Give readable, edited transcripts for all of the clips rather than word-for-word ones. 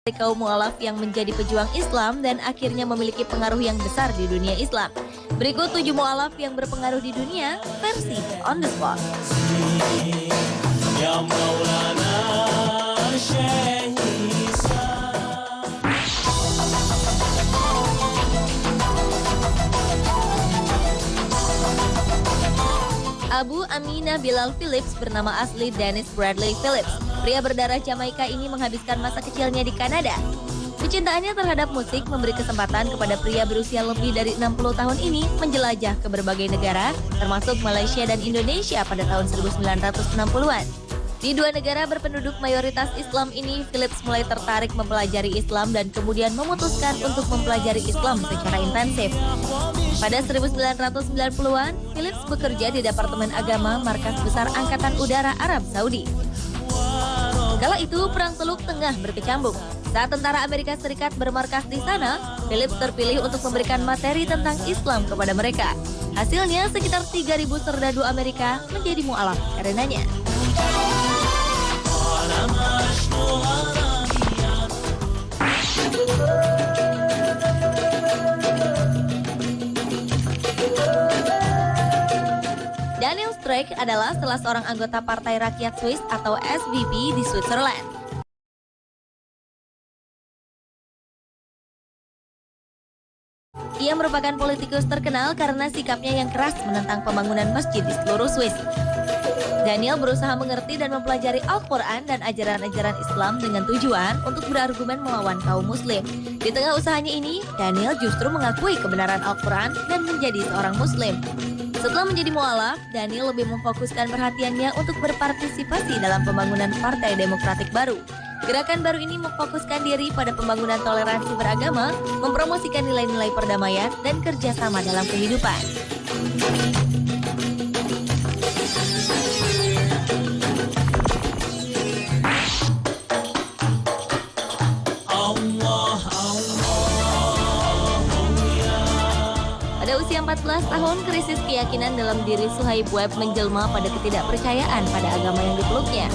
Dari kaum mu'alaf yang menjadi pejuang Islam dan akhirnya memiliki pengaruh yang besar di dunia Islam. Berikut 7 mu'alaf yang berpengaruh di dunia versi On The Spot. Abu Aminah Bilal Phillips bernama asli Dennis Bradley Phillips. Pria berdarah Jamaika ini menghabiskan masa kecilnya di Kanada. Kecintaannya terhadap musik memberi kesempatan kepada pria berusia lebih dari 60 tahun ini menjelajah ke berbagai negara, termasuk Malaysia dan Indonesia pada tahun 1960-an. Di dua negara berpenduduk mayoritas Islam ini, Phillips mulai tertarik mempelajari Islam dan kemudian memutuskan untuk mempelajari Islam secara intensif. Pada 1990-an, Phillips bekerja di Departemen Agama Markas Besar Angkatan Udara Arab Saudi. Kala itu, Perang Teluk Tengah berkecambuk. Saat tentara Amerika Serikat bermarkas di sana, Phillips terpilih untuk memberikan materi tentang Islam kepada mereka. Hasilnya, sekitar 3.000 serdadu Amerika menjadi mu'alaf karenanya. Daniel Streich adalah salah seorang anggota Partai Rakyat Swiss atau SVP di Switzerland. Ia merupakan politikus terkenal karena sikapnya yang keras menentang pembangunan masjid di seluruh Swiss. Daniel berusaha mengerti dan mempelajari Al-Quran dan ajaran-ajaran Islam dengan tujuan untuk berargumen melawan kaum muslim. Di tengah usahanya ini, Daniel justru mengakui kebenaran Al-Quran dan menjadi seorang muslim. Setelah menjadi mu'alaf, Daniel lebih memfokuskan perhatiannya untuk berpartisipasi dalam pembangunan Partai Demokratik baru. Gerakan baru ini memfokuskan diri pada pembangunan toleransi beragama, mempromosikan nilai-nilai perdamaian, dan kerjasama dalam kehidupan. Pada usia 14 tahun, krisis keyakinan dalam diri Suhaib Webb menjelma pada ketidakpercayaan pada agama yang dipeluknya.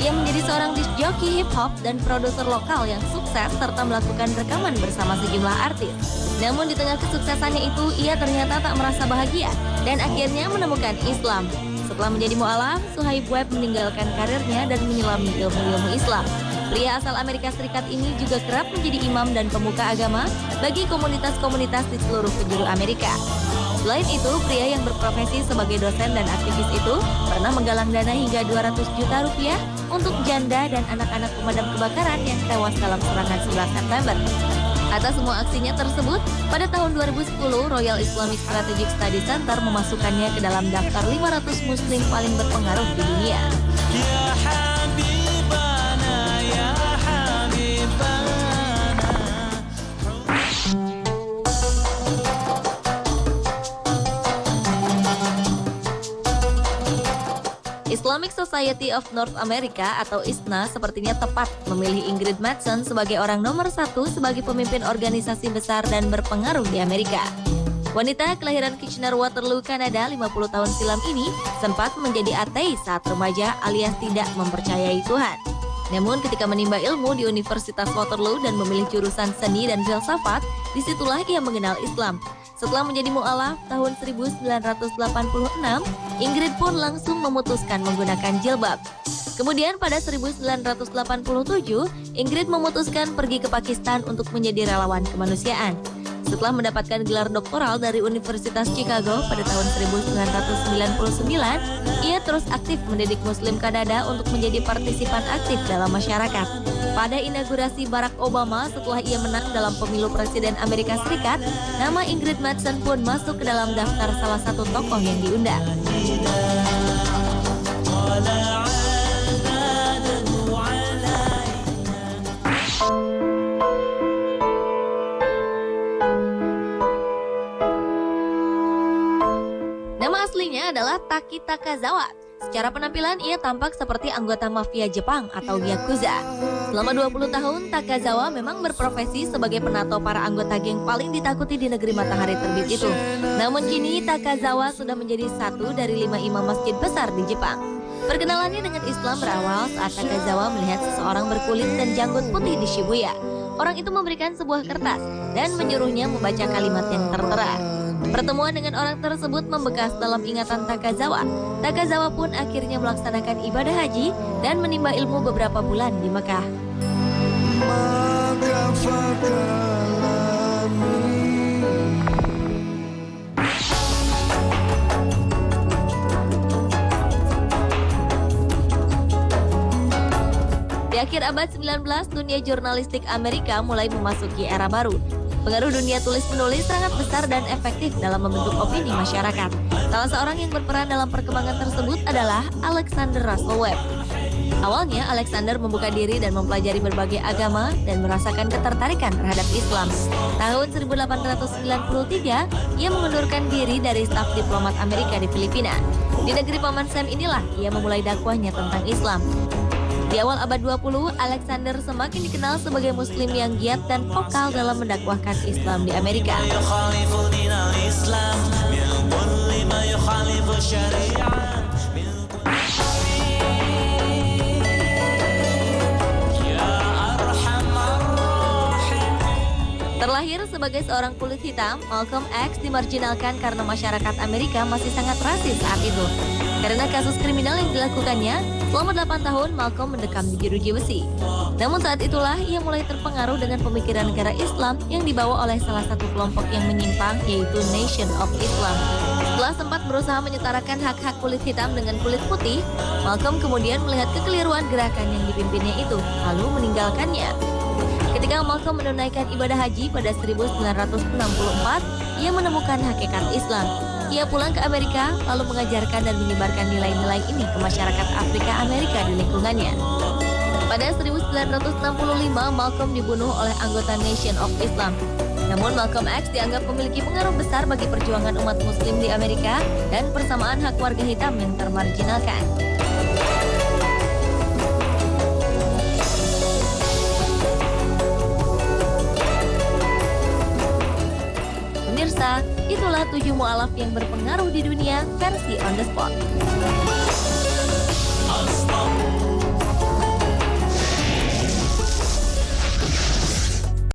Ia menjadi seorang disc jockey hip-hop dan produser lokal yang sukses serta melakukan rekaman bersama sejumlah artis. Namun di tengah kesuksesannya itu, ia ternyata tak merasa bahagia dan akhirnya menemukan Islam. Setelah menjadi mu'alaf, Suhaib Webb meninggalkan karirnya dan menyelami ilmu-ilmu Islam. Pria asal Amerika Serikat ini juga kerap menjadi imam dan pemuka agama bagi komunitas-komunitas di seluruh penjuru Amerika. Selain itu, pria yang berprofesi sebagai dosen dan aktivis itu pernah menggalang dana hingga 200 juta rupiah untuk janda dan anak-anak pemadam kebakaran yang tewas dalam serangan 11 September. Atas semua aksinya tersebut, pada tahun 2010, Royal Islamic Strategic Study Center memasukkannya ke dalam daftar 500 muslim paling berpengaruh di dunia. Islamic Society of North America atau ISNA sepertinya tepat memilih Ingrid Mattson sebagai orang nomor 1 sebagai pemimpin organisasi besar dan berpengaruh di Amerika. Wanita kelahiran Kitchener-Waterloo, Kanada 50 tahun silam ini sempat menjadi ateis saat remaja alias tidak mempercayai Tuhan. Namun ketika menimba ilmu di Universitas Waterloo dan memilih jurusan seni dan filsafat, disitulah ia mengenal Islam. Setelah menjadi mu'alaf tahun 1986, Ingrid pun langsung memutuskan menggunakan jilbab. Kemudian pada 1987, Ingrid memutuskan pergi ke Pakistan untuk menjadi relawan kemanusiaan. Setelah mendapatkan gelar doktoral dari Universitas Chicago pada tahun 1999, ia terus aktif mendidik Muslim Kanada untuk menjadi partisipan aktif dalam masyarakat. Pada inaugurasi Barack Obama setelah ia menang dalam pemilu Presiden Amerika Serikat, nama Ingrid Mattson pun masuk ke dalam daftar salah satu tokoh yang diundang. Nama aslinya adalah Taki Takazawa. Secara penampilan, ia tampak seperti anggota mafia Jepang atau Yakuza. Selama 20 tahun, Takazawa memang berprofesi sebagai penato para anggota geng paling ditakuti di negeri matahari terbit itu. Namun kini, Takazawa sudah menjadi satu dari 5 imam masjid besar di Jepang. Perkenalannya dengan Islam berawal saat Takazawa melihat seseorang berkulit dan janggut putih di Shibuya. Orang itu memberikan sebuah kertas dan menyuruhnya membaca kalimat yang tertera. Pertemuan dengan orang tersebut membekas dalam ingatan Takazawa. Takazawa pun akhirnya melaksanakan ibadah haji dan menimba ilmu beberapa bulan di Mekah. Di akhir abad 19, dunia jurnalistik Amerika mulai memasuki era baru. Pengaruh dunia tulis-menulis sangat besar dan efektif dalam membentuk opini masyarakat. Salah seorang yang berperan dalam perkembangan tersebut adalah Alexander Russell Webb. Awalnya, Alexander membuka diri dan mempelajari berbagai agama dan merasakan ketertarikan terhadap Islam. Tahun 1893, ia mengundurkan diri dari staf diplomat Amerika di Filipina. Di negeri Paman Sam inilah ia memulai dakwahnya tentang Islam. Di awal abad 20, Alexander semakin dikenal sebagai muslim yang giat dan vokal dalam mendakwahkan Islam di Amerika. Terlahir sebagai seorang kulit hitam, Malcolm X dimarginalkan karena masyarakat Amerika masih sangat rasis saat itu. Karena kasus kriminal yang dilakukannya, selama 8 tahun Malcolm mendekam di jeruji besi. Namun saat itulah ia mulai terpengaruh dengan pemikiran negara Islam yang dibawa oleh salah satu kelompok yang menyimpang, yaitu Nation of Islam. Setelah sempat berusaha menyetarakan hak-hak kulit hitam dengan kulit putih, Malcolm kemudian melihat kekeliruan gerakan yang dipimpinnya itu, lalu meninggalkannya. Ketika Malcolm menunaikan ibadah haji pada 1964, ia menemukan hakikat Islam. Ia pulang ke Amerika, lalu mengajarkan dan menyebarkan nilai-nilai ini ke masyarakat Afrika Amerika di lingkungannya. Pada 1965, Malcolm dibunuh oleh anggota Nation of Islam. Namun Malcolm X dianggap memiliki pengaruh besar bagi perjuangan umat muslim di Amerika dan persamaan hak warga hitam yang termarginalkan. Pemirsa, itulah 7 mu'alaf yang berpengaruh di dunia versi On The Spot.